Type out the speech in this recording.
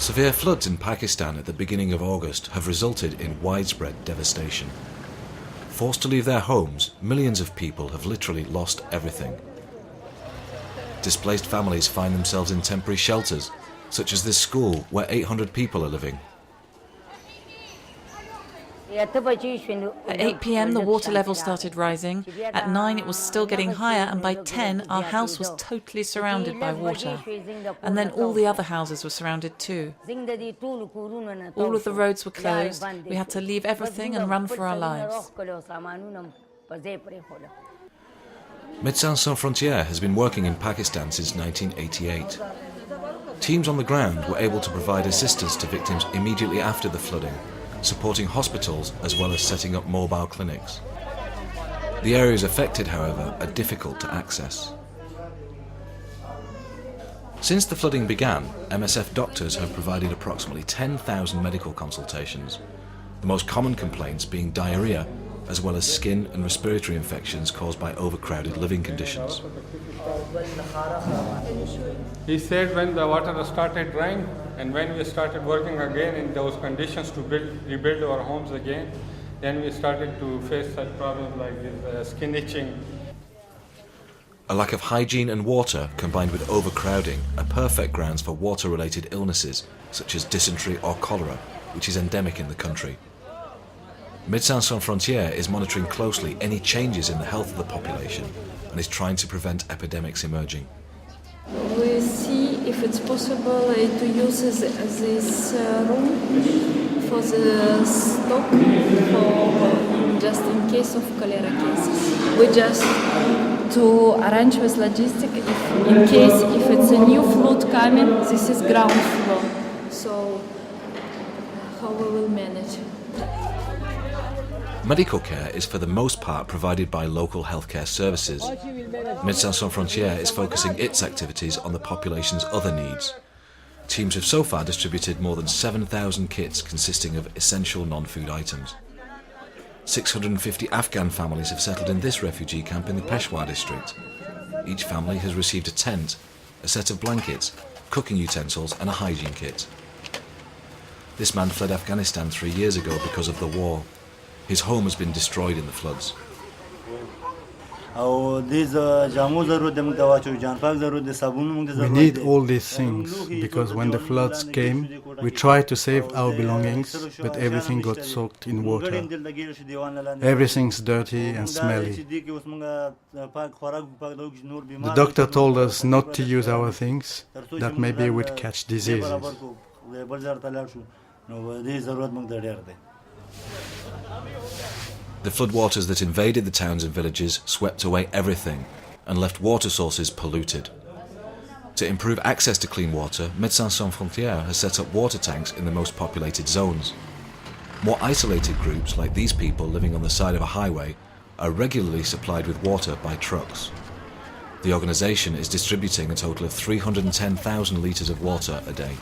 Severe floods in Pakistan at the beginning of August have resulted in widespread devastation. Forced to leave their homes, millions of people have literally lost everything. Displaced families find themselves in temporary shelters, such as this school where 800 people are living. At 8 p.m. the water level started rising, at 9 it was still getting higher, and by 10 our house was totally surrounded by water. And then all the other houses were surrounded too. All of the roads were closed, we had to leave everything and run for our lives. Médecins Sans Frontières has been working in Pakistan since 1988. Teams on the ground were able to provide assistance to victims immediately after the flooding, supporting hospitals as well as setting up mobile clinics. The areas affected, however, are difficult to access. Since the flooding began, MSF doctors have provided approximately 10,000 medical consultations, the most common complaints being diarrhea, as well as skin and respiratory infections caused by overcrowded living conditions. He said when the water started drying and when we started working again in those conditions to rebuild our homes again, then we started to face such problems like this skin itching. A lack of hygiene and water combined with overcrowding are perfect grounds for water-related illnesses such as dysentery or cholera, which is endemic in the country. Médecins Sans Frontières is monitoring closely any changes in the health of the population and is trying to prevent epidemics emerging. We see if it's possible to use this room for the stock for just in case of cholera cases. We just to arrange with logistics in case if it's a new flood coming, this is ground floor. So how we will manage. Medical care is for the most part provided by local healthcare services. Médecins Sans Frontières is focusing its activities on the population's other needs. Teams have so far distributed more than 7,000 kits consisting of essential non-food items. 650 Afghan families have settled in this refugee camp in the Peshawar district. Each family has received a tent, a set of blankets, cooking utensils and a hygiene kit. This man fled Afghanistan 3 years ago because of the war. His home has been destroyed in the floods. We need all these things because when the floods came, we tried to save our belongings, but everything got soaked in water. Everything's dirty and smelly. The doctor told us not to use our things, that maybe we'd catch diseases. The floodwaters that invaded the towns and villages swept away everything and left water sources polluted. To improve access to clean water, Médecins Sans Frontières has set up water tanks in the most populated zones. More isolated groups, like these people living on the side of a highway, are regularly supplied with water by trucks. The organisation is distributing a total of 310,000 litres of water a day.